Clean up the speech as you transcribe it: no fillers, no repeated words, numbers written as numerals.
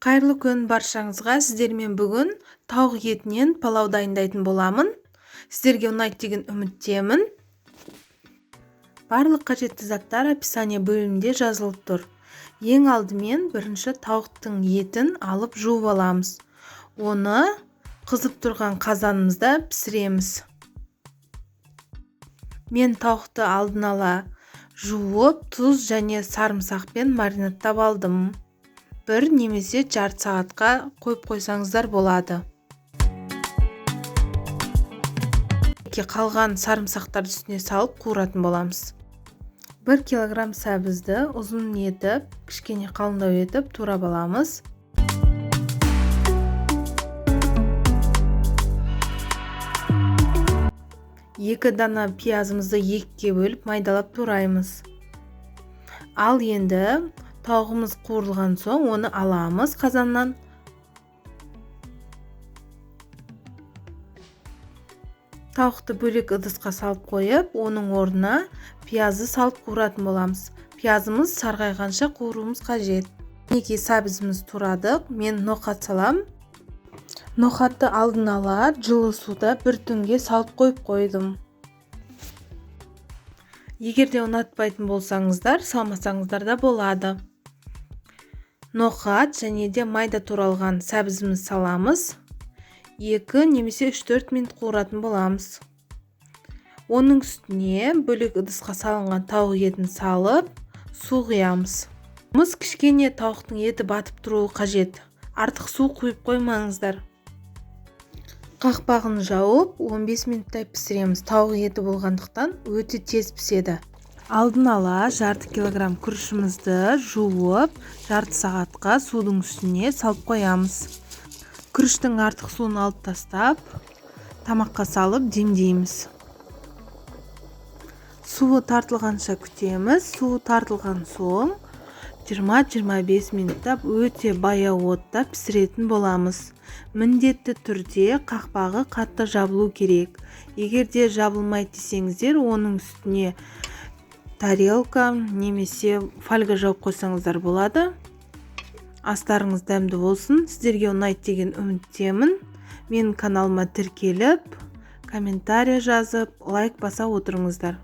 Қайырлы күн баршаңызға. Сіздермен бүгін тауық етінен палау дайындайтын боламын. Сіздерге ұнайды деген үміттемін. Барлық қажетті заттар описание бөлімінде жазылып тұр. Ең алдымен бірінші тауықтың етін алып жуып аламыз. Оны қызып тұрған қазанымызда пісіреміз. Мен тауықты алдын ала жуып, тұз және сарымсақпен маринадтап алдым. Бір немесе жарты сағатқа қойып қойсаңыздар болады. Қалған сарымсақтарды үстіне салып қуыратын боламыз. 1 килограмм сәбізді ұзын етіп, кішкене қалыңдау етіп турап аламыз. Екі дана пиязымызды екіге бөліп майдалап тураймыз. Ал енді тауығымыз қуырылған соң оны аламыз қазаннан. Тауықты бөлек ыдысқа салып қойып, оның орнына пиязды салып қуыратын боламыз. Пиязымыз сарғайғанша қуыруымыз қажет. Мінекей сәбізіміз турадық. Мен ноқат салам. Ноқатты алдын ала жылы суда бір түнге салып қойып қойдым. Егерде ұнатпайтын болсаңыздар, салмасаңыздар да болады. Ноқат және де майда туралған сәбізіміз саламыз. 2 немесе 3-4 минут қуыратын боламыз. Оның үстіне бөлек ыдысқа салынған тауық етін салып, су құямыз. Кішкене тауықтың еті батып тұруы қажет. Артық су құйып қоймаңыздар. Қақпағын жауып 15 минуттай пісіреміз. Тауық еті болғандықтан өте тез піседі. Алдын ала жарты килограмм күрішімізді жуып, жарты сағатқа судың үстіне салып қоямыз. Күріштің артық суын алып тастап, тамаққа салып демдейміз. Суы тартылғанша күтеміз. Суы тартылған соң 20-25 минуттап өте баяу отта пісіретін боламыз. Міндетті түрде қақпағы қатты жабылу керек. Егерде жабылмайды десеңіздер, оның үстіне тарелка немесе фольга жауып қойсаңыздар болады. Астарыңыз дәмді болсын. Сіздерге ұнайды деген үміттемін. Менің каналыма тіркеліп, комментарий жазып, лайк баса отырыңыздар.